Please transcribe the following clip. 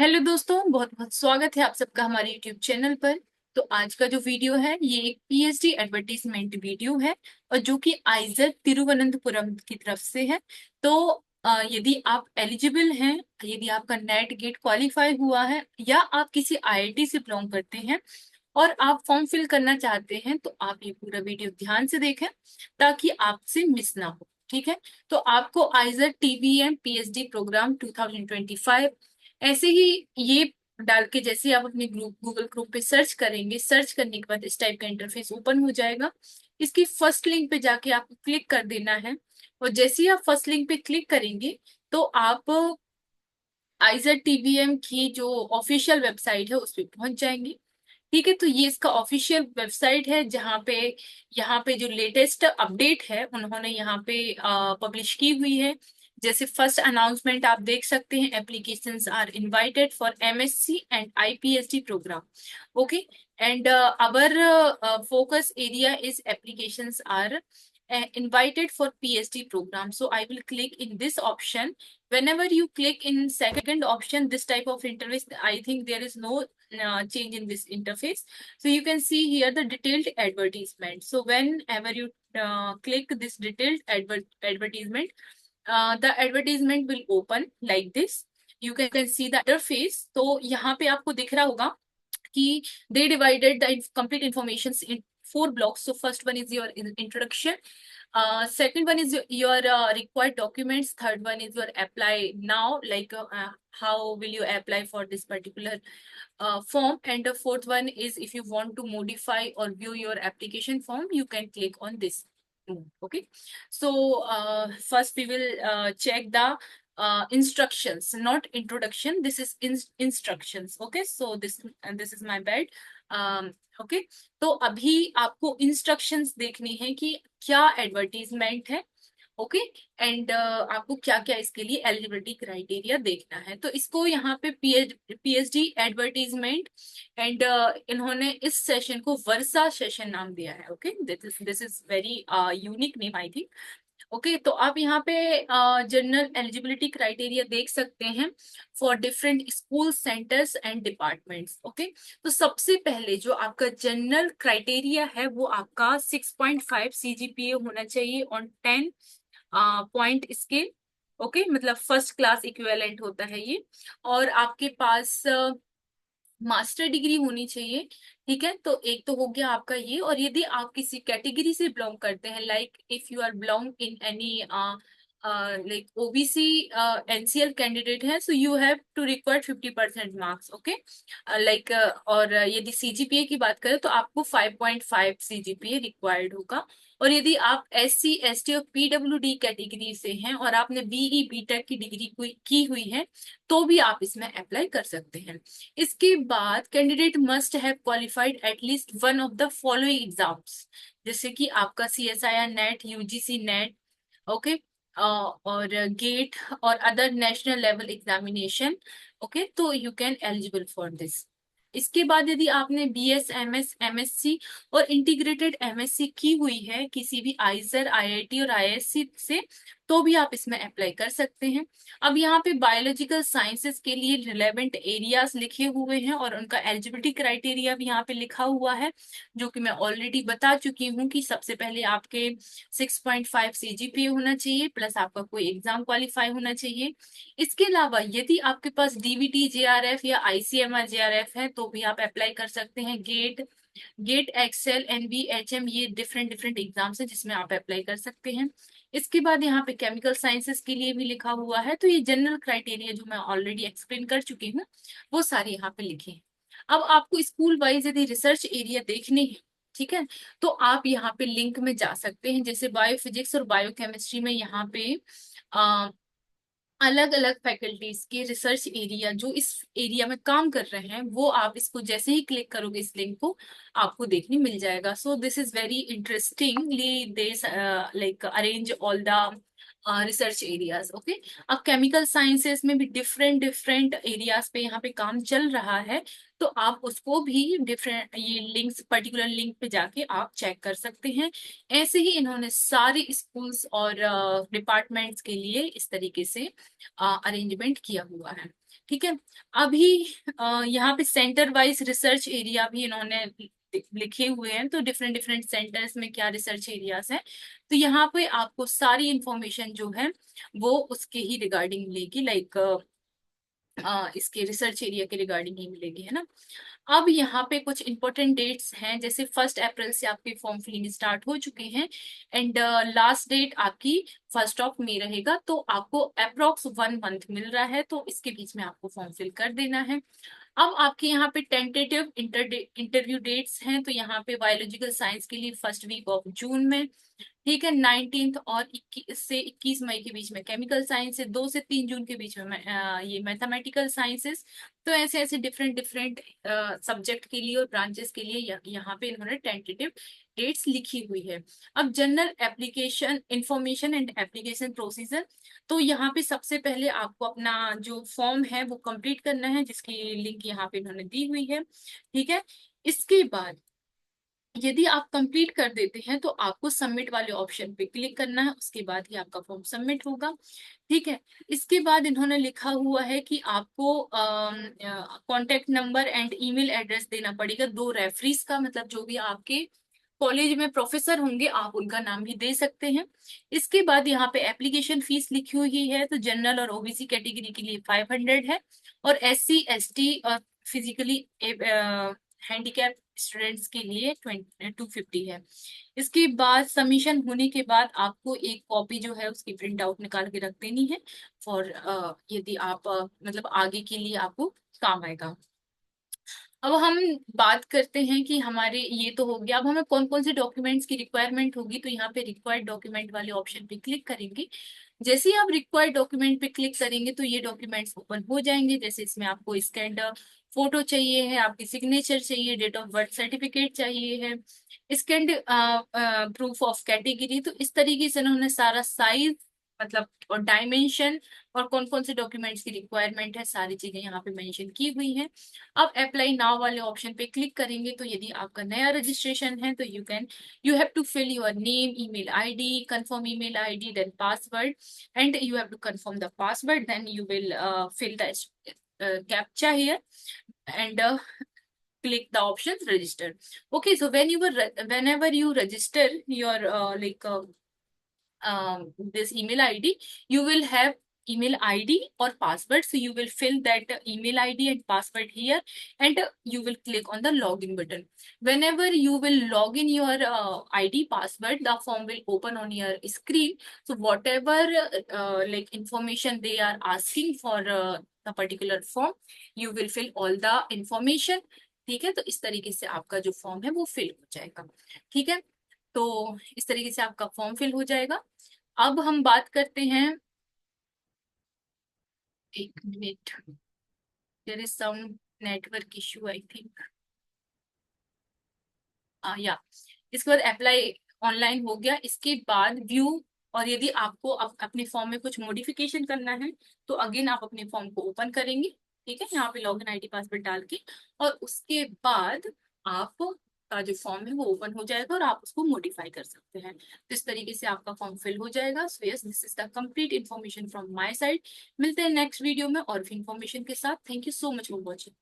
Hello दोस्तों, बहुत बहुत स्वागत है आप सबका हमारे यूट्यूब चैनल पर। तो आज का जो वीडियो है ये एक पीएचडी एडवर्टीजमेंट वीडियो है और जो कि आइजर तिरुवनंतपुरम की तरफ से है। तो यदि आप एलिजिबल हैं, यदि आपका नेट गेट क्वालिफाई हुआ है या आप किसी आईआईटी से बिलोंग करते हैं और आप फॉर्म फिल करना चाहते हैं तो आप ये पूरा वीडियो ध्यान से देखें ताकि आपसे मिस ना हो। ठीक है। तो आपको आइजर टीवीएम पीएचडी प्रोग्राम 2025 ऐसे ही ये डाल के जैसे आप अपने ग्रुप गूगल क्रोम पे सर्च करेंगे, सर्च करने के बाद इस टाइप का इंटरफेस ओपन हो जाएगा। इसकी फर्स्ट लिंक पे जाके आपको क्लिक कर देना है और जैसे ही आप फर्स्ट लिंक पे क्लिक करेंगे तो आप आइजर टीवीएम की जो ऑफिशियल वेबसाइट है उस पर पहुंच जाएंगे। ठीक है। तो ये इसका ऑफिशियल वेबसाइट है जहाँ पे यहाँ पे जो लेटेस्ट अपडेट है उन्होंने यहाँ पे पब्लिश की हुई है। जैसे फर्स्ट अनाउंसमेंट आप देख सकते हैं, applications are invited for MSc and IPhD program. Okay. And our focus area is applications are invited for PhD program. So I will click in this option. Whenever you click in second option, this type of interface, I think there is no change in this interface. So you can see here the detailed advertisement. So whenever you click this detailed advertisement, the advertisement will open like this. You can see the interface. तो यहाँ पे आपको दिख रहा होगा कि they divided the complete information in four blocks. So first one is your introduction, second one is your required documents, third one is your apply now, like how will you apply for this particular form, and the fourth one is if you want to modify or view your application form, you can click on this. Okay. So first we will check the instructions, not introduction. This is instructions. Okay. So this is my bad. Okay. तो अभी आपको instructions देखनी है कि क्या advertisement है। Okay. And आपको क्या क्या इसके लिए एलिजिबिलिटी क्राइटेरिया देखना है। तो इसको यहाँ पे पीएचडी एडवर्टीजमेंट एंड इन्होंने इस सेशन को वर्सा सेशन नाम दिया है। Okay. This is very unique name I think. Okay. तो आप यहाँ पे जनरल एलिजिबिलिटी क्राइटेरिया देख सकते हैं for different school centres and departments. Okay. तो सबसे पहले जो आपका जनरल क्राइटेरिया है वो आपका 6.5 सीजीपीए होना चाहिए ऑन 10 पॉइंट स्केल। ओके। मतलब फर्स्ट क्लास इक्विवेलेंट होता है ये। और आपके पास मास्टर डिग्री होनी चाहिए। ठीक है। तो एक तो हो गया आपका ये। और यदि आप किसी कैटेगरी से बिलोंग करते हैं, like if you are belong in any like OBC NCL candidate है, so you have to require 50% marks. Okay. Like और यदि सीजीपीए की बात करें तो आपको 5.5 सीजीपीए रिक्वायर्ड होगा। और यदि आप एससी एसटी और पीडब्ल्यूडी कैटेगरी से हैं और आपने बीई बीटेक की डिग्री की हुई है तो भी आप इसमें अप्लाई कर सकते हैं। इसके बाद candidate must have qualified at least one of the following exams, जैसे कि आपका CSIR NET, UGC NET. Okay. और गेट और other national level examination. Okay. तो you can eligible for this. इसके बाद यदि आपने बीएस एमएस एमएससी और इंटीग्रेटेड एमएससी की हुई है किसी भी आइजर आईआईटी और आईएससी से तो भी आप इसमें अप्लाई कर सकते हैं। अब यहाँ पे बायोलॉजिकल साइंसेस के लिए रिलेवेंट एरियाज लिखे हुए हैं और उनका एलिजिबिलिटी क्राइटेरिया भी यहाँ पे लिखा हुआ है, जो कि मैं ऑलरेडी बता चुकी हूँ कि सबसे पहले आपके 6.5 सीजीपीए होना चाहिए प्लस आपका कोई एग्जाम क्वालिफाई होना चाहिए। इसके अलावा यदि आपके पास डीवीटी जेआरएफ या आईसीएमआर जेआरएफ है तो भी आप अप्लाई कर सकते हैं। गेट एक्सेल एनबीएचएम ये डिफरेंट डिफरेंट एग्जाम्स हैं जिसमें आप अप्लाई कर सकते हैं। इसके बाद यहाँ पे केमिकल साइंसेस के लिए भी लिखा हुआ है। तो ये जनरल क्राइटेरिया जो मैं ऑलरेडी एक्सप्लेन कर चुकी हूँ वो सारे यहाँ पे लिखे हैं। अब आपको स्कूल वाइज यदि रिसर्च एरिया देखने हैं, ठीक है, तो आप यहाँ पे लिंक में जा सकते हैं। जैसे बायोफिजिक्स और बायोकेमिस्ट्री में यहाँ पे अलग अलग फैकल्टीज के रिसर्च एरिया जो इस एरिया में काम कर रहे हैं वो आप इसको जैसे ही क्लिक करोगे इस लिंक को आपको देखने मिल जाएगा। So this is very interestingly they like arrange all the research areas. Okay. अब केमिकल साइंसेस में भी डिफरेंट डिफरेंट एरियाज पे यहाँ पे काम चल रहा है तो आप उसको भी डिफरेंट ये लिंक्स पर्टिकुलर लिंक पे जाके आप चेक कर सकते हैं। ऐसे ही इन्होंने सारे स्कूल्स और डिपार्टमेंट्स के लिए इस तरीके से अरेंजमेंट किया हुआ है। ठीक है। अभी यहाँ पे सेंटर वाइज रिसर्च एरिया भी इन्होंने लिखे हुए हैं, तो डिफरेंट डिफरेंट सेंटर्स में क्या रिसर्च एरियाज हैं, तो यहाँ पे आपको सारी इंफॉर्मेशन जो है वो उसके ही रिगार्डिंग मिलेगी, लाइक इसके रिसर्च एरिया के रिगार्डिंग ही मिलेगी, है ना। अब यहाँ पे कुछ इंपॉर्टेंट डेट्स हैं, जैसे 1 अप्रैल से आपके फॉर्म फिलिंग स्टार्ट हो चुके हैं एंड लास्ट डेट आपकी 1 मई रहेगा, तो आपको अप्रोक्स 1 मंथ मिल रहा है, तो इसके बीच में आपको फॉर्म फिल कर देना है। अब आपके यहाँ पे टेंटेटिव इंटरव्यू डेट्स हैं, तो यहाँ पे बायोलॉजिकल साइंस के लिए फर्स्ट वीक ऑफ जून में, ठीक है, 19 और 21 से 21 मई के बीच में केमिकल साइंस है, 2 से 3 जून के बीच में ये मैथमेटिकल साइंसेस। तो ऐसे ऐसे डिफरेंट डिफरेंट सब्जेक्ट के लिए और ब्रांचेस के लिए यहाँ पे इन्होंने टेंटेटिव डेट्स लिखी हुई है। अब general application information and application procedure, तो यहाँ पे सबसे पहले आपको अपना जो फॉर्म है वो कंप्लीट करना है, जिसकी लिंक यहाँ पे इन्होंने दी हुई है, ठीक है। इसके बाद यदि आप कंप्लीट कर देते हैं तो आपको सबमिट वाले ऑप्शन पे क्लिक करना है, उसके बाद ही आपका फॉर्म सबमिट होगा, ठीक है। इसके बाद इन्होंने लिखा हुआ है कि आपको contact number and email address देना पड़ेगा 2 रेफरीज का, मतलब जो भी आपके कॉलेज में प्रोफेसर होंगे आप उनका नाम भी दे सकते हैं। इसके बाद यहाँ पे एप्लीकेशन फीस लिखी हुई है, तो जनरल और ओबीसी कैटेगरी के लिए 500 है, और SC ST और फिजिकली हैंडीकैप स्टूडेंट्स के लिए 250 है। इसके बाद सबमिशन होने के बाद आपको एक कॉपी जो है उसकी प्रिंट आउट निकाल के रख देनी है, फॉर यदि आप मतलब आगे के लिए आपको काम आएगा। अब हम बात करते हैं कि हमारे ये तो हो गया, अब हमें कौन कौन से डॉक्यूमेंट्स की रिक्वायरमेंट होगी, तो यहाँ पे रिक्वायर्ड डॉक्यूमेंट वाले ऑप्शन पे क्लिक करेंगे। जैसे ही आप रिक्वायर्ड डॉक्यूमेंट पे क्लिक करेंगे तो ये डॉक्यूमेंट्स ओपन हो जाएंगे, जैसे इसमें आपको स्कैन्ड फोटो चाहिए है, आपकी सिग्नेचर चाहिए, डेट ऑफ बर्थ सर्टिफिकेट चाहिए है, स्कैन्ड प्रूफ ऑफ कैटेगरी, तो इस तरीके से उन्होंने सारा साइज मतलब और डायमेंशन और कौन कौन से डॉक्यूमेंट्स की रिक्वायरमेंट है सारी चीजें यहाँ पे मेंशन की हुई है। अब अप्लाई नाउ वाले ऑप्शन पे क्लिक करेंगे, तो यदि आपका नया रजिस्ट्रेशन है तो you have to fill your name, email ID, confirm email ID, then password, and you have to confirm the password, then you will fill the captcha here and click the options register. Okay, so whenever you register your this email ID, you will have email ID or password. So you will fill that email ID and password here, and you will click on the login button. Whenever you will log in your ID password, the form will open on your screen. So whatever like information they are asking for the particular form, you will fill all the information. ठीक है, तो इस तरीके से आपका जो form है वो फिल हो जाएगा, ठीक है। तो इस तरीके से आपका फॉर्म फिल हो जाएगा। अब हम बात करते हैं, एक minute, there is some network issue I think, या इसके बाद अप्लाई ऑनलाइन हो गया। इसके बाद व्यू, और यदि आपको अपने फॉर्म में कुछ मॉडिफिकेशन करना है तो अगेन आप अपने फॉर्म को ओपन करेंगे, ठीक है, यहाँ पे लॉगिन आईडी पासवर्ड डाल के, और उसके बाद आप का जो फॉर्म है वो ओपन हो जाएगा और आप उसको मॉडिफाई कर सकते हैं। तो इस तरीके से आपका फॉर्म फिल हो जाएगा। So yes, this is the complete information from my side. मिलते हैं नेक्स्ट वीडियो में और भी इन्फॉर्मेशन के साथ। Thank you so much for watching.